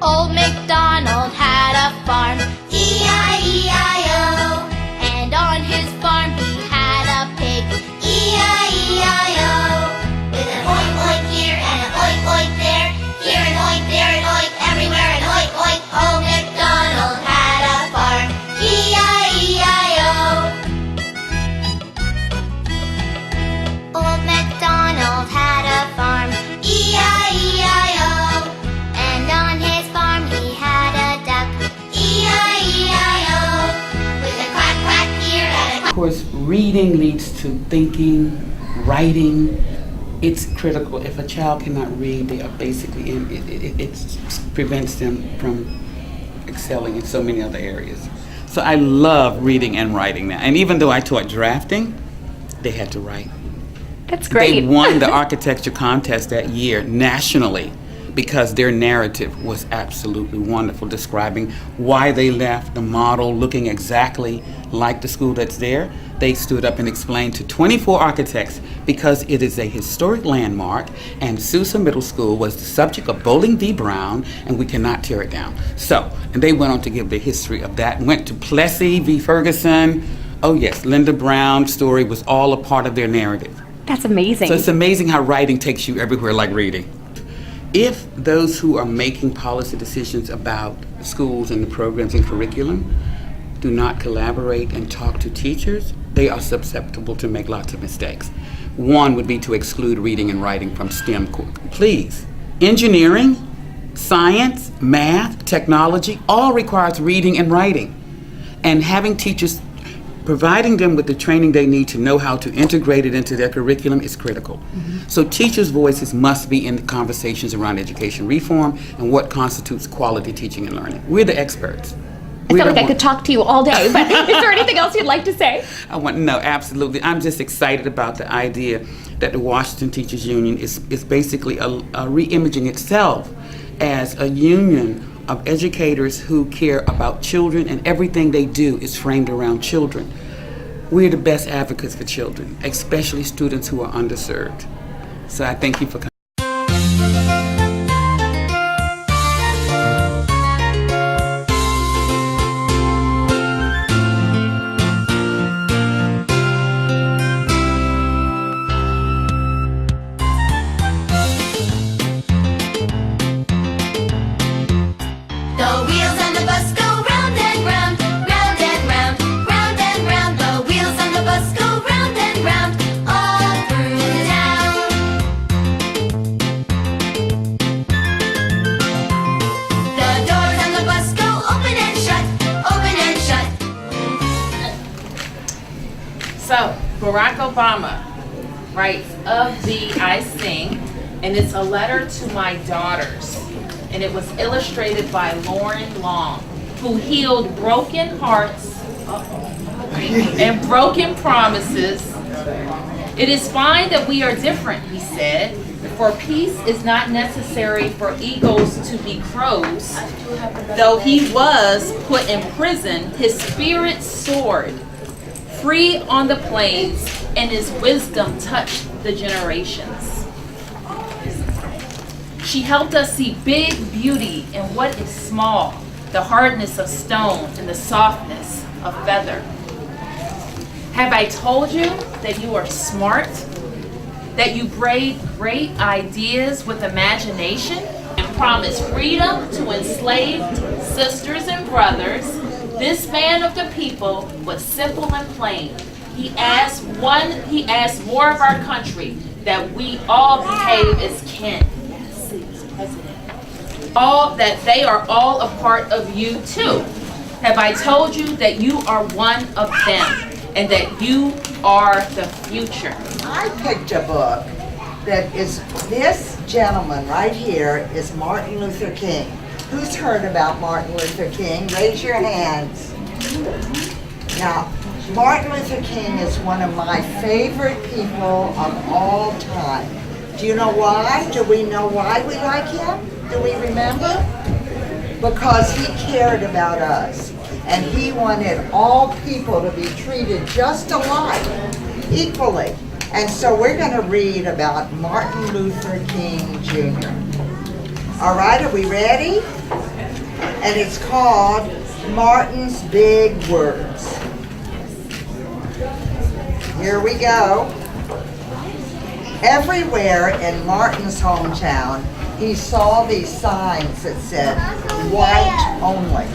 Old MacDonald had a farm, E-I-E-I-O. And on his farm he had a pig, E-I-E-I-O. With an oink oink here and an oink oink there, here an oink, there an oink, everywhere an oink oink. Old MacDonald had a farm, E-I-E-I-O. Old MacDonald had a farm, E-I-E-I-O. And on his farm he had a duck, E-I-E-I-O. With a quack quack here and a quack. Of course, reading leads to thinking, writing. It's critical. If a child cannot read, they are basically it prevents them from excelling in so many other areas. So I love reading and writing now. And even though I taught drafting, they had to write. That's great. They won the architecture contest that year nationally because their narrative was absolutely wonderful, describing why they left, the model looking exactly like the school that's there. They stood up and explained to 24 architects because it is a historic landmark and Sousa Middle School was the subject of Bowling v. Brown and we cannot tear it down. So, and they went on to give the history of that, went to Plessy v. Ferguson. Oh yes, Linda Brown's story was all a part of their narrative. That's amazing. So it's amazing how writing takes you everywhere like reading. If those who are making policy decisions about schools and the programs and curriculum do not collaborate and talk to teachers, they are susceptible to make lots of mistakes. One would be to exclude reading and writing from STEM. Please. Engineering, science, math, technology, all requires reading and writing. And having teachers, providing them with the training they need to know how to integrate it into their curriculum is critical. So teachers' voices must be in the conversations around education reform and what constitutes quality teaching and learning. We're the experts. I feel like I could talk to you all day, but is there anything else you'd like to say? No, absolutely. I'm just excited about the idea that the Washington Teachers Union is basically a re-imaging itself as a union of educators who care about children, and everything they do is framed around children. We're the best advocates for children, especially students who are underserved. So I thank you for coming. So, Barack Obama writes, "Of thee I sing," and it's a letter to my daughters. And it was illustrated by Lauren Long, who healed broken hearts and broken promises. "It is fine that we are different," he said, "for peace is not necessary for eagles to be crows. Though he was put in prison, his spirit soared free on the plains, and his wisdom touched the generations. She helped us see big beauty in what is small, the hardness of stone and the softness of feather. Have I told you that you are smart, that you braid great ideas with imagination and promise freedom to enslaved sisters and brothers? This man of the people was simple and plain. He asked more of our country, that we all behave as kin. Yes, President. That they are all a part of you too. Have I told you that you are one of them and that you are the future? I picked a book that is, this gentleman right here is Martin Luther King. Who's heard about Martin Luther King? Raise your hands. Now, Martin Luther King is one of my favorite people of all time. Do you know why? Do we know why we like him? Do we remember? Because he cared about us, and he wanted all people to be treated just alike, equally. And so we're going to read about Martin Luther King Jr. All right, are we ready? and it's called Martin's Big Words. Here we go. Everywhere in Martin's hometown, he saw these signs that said, white only.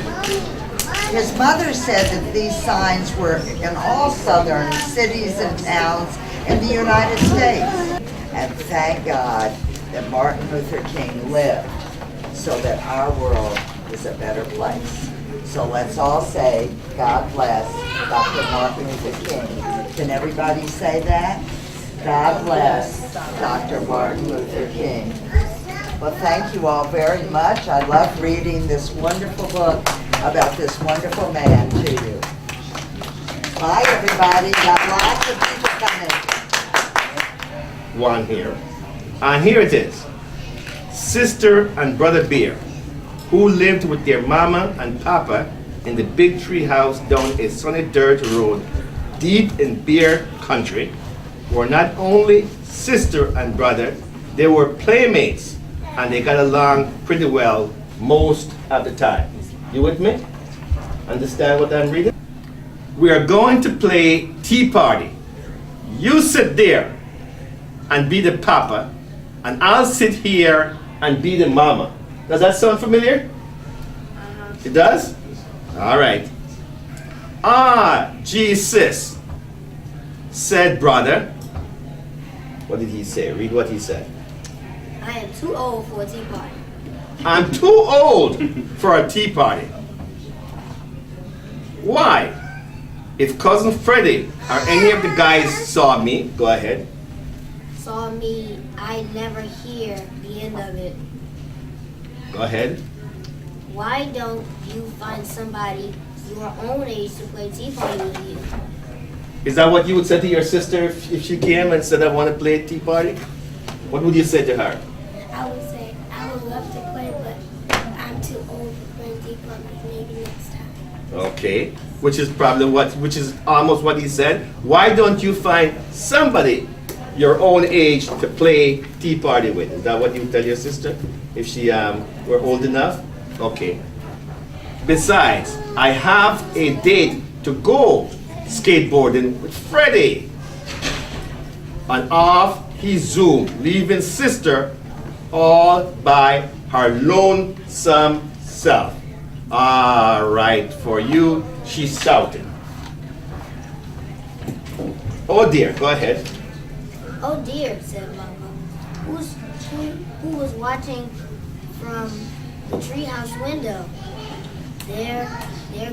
His mother said that these signs were in all southern cities and towns in the United States. And thank God that Martin Luther King lived so that our world is a better place. So let's all say, God bless Dr. Martin Luther King. Can everybody say that? God bless Dr. Martin Luther King. Well, thank you all very much. I love reading this wonderful book about this wonderful man to you. Bye, everybody. Got lots of people coming. One here. And here it is. Sister and Brother Bear, who lived with their mama and papa in the big tree house down a sunny dirt road deep in Bear country, were not only sister and brother, they were playmates, and they got along pretty well most of the time. You with me? Understand what I'm reading? We are going to play Tea Party. You sit there and be the papa, and I'll sit here and be the mama. Does that sound familiar? It does? All right. Ah, gee, sis, said brother. What did he say? Read what he said. I am too old for a tea party. I'm too old for a tea party. Why? If Cousin Freddie or any of the guys saw me, go ahead. Saw me, I never hear the end of it. Go ahead. Why don't you find somebody your own age to play tea party with you? Is that what you would say to your sister if she came and said, I want to play a tea party? What would you say to her? I would say, I would love to play, but I'm too old for playing tea party. Maybe next time. Okay, which is almost what he said. Why don't you find somebody your own age to play tea party with? Is that what you would tell your sister if she were old enough? Okay. Besides, I have a date to go skateboarding with Freddie. And off he zoomed, leaving sister all by her lonesome self. All right, for you, she shouted. Oh dear, go ahead. Oh dear, said Mama. Who was watching from the treehouse window? There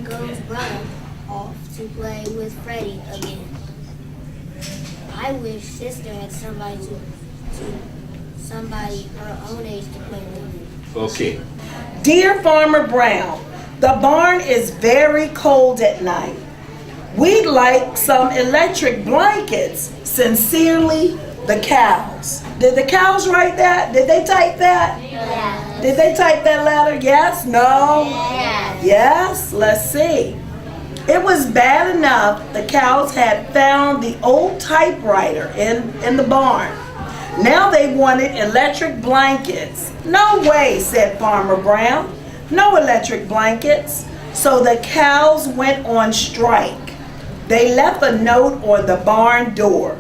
goes brother off to play with Freddie again. I wish sister had somebody her own age to play with. Okay. Dear Farmer Brown, the barn is very cold at night. We'd like some electric blankets. Sincerely, the cows. Did the cows write that? Did they type that? Yeah. Did they type that letter? Yes? No? Yes. Yes? Let's see. It was bad enough the cows had found the old typewriter in the barn. Now they wanted electric blankets. No way, said Farmer Brown. No electric blankets. So the cows went on strike. They left a note on the barn door.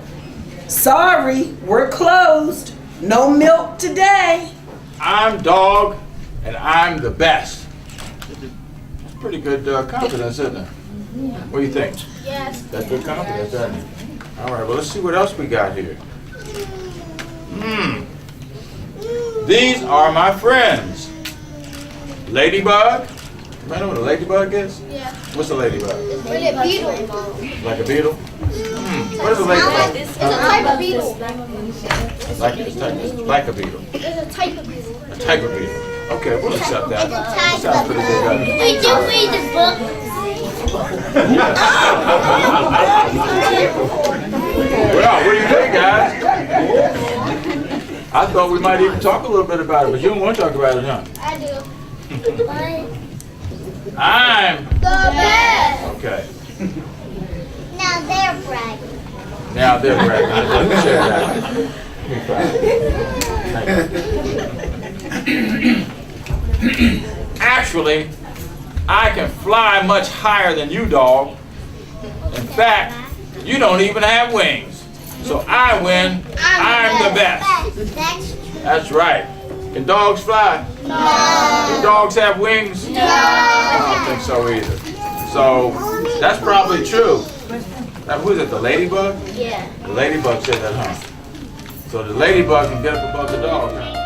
Sorry, we're closed. No milk today. I'm dog, and I'm the best. That's pretty good confidence, isn't it? What do you think? Yes. That's good confidence, isn't it? All right, well, let's see what else we got here. These are my friends. Ladybug. You know what a ladybug is? Yeah. What's a ladybug? Like a beetle. Like a beetle? What is a ladybug? It's a type of beetle. Like a beetle. It's a type of beetle. A type of beetle. Okay, we'll accept that. It's a type Sounds pretty good. Did you read the book? Well, what do you think, guys? I thought we might even talk a little bit about it, but you don't want to talk about it, huh? I do. I'm The best. okay. Now they're bragging. Now they're bragging. Let me share that. Actually, I can fly much higher than you, dog. In fact, you don't even have wings. So I win. I'm the best. That's right. Can dogs fly? No. Do dogs have wings? No. I don't think so either. So that's probably true. Now, who is it, the ladybug? Yeah. The ladybug said that, huh? So the ladybug can get up above the dog, huh?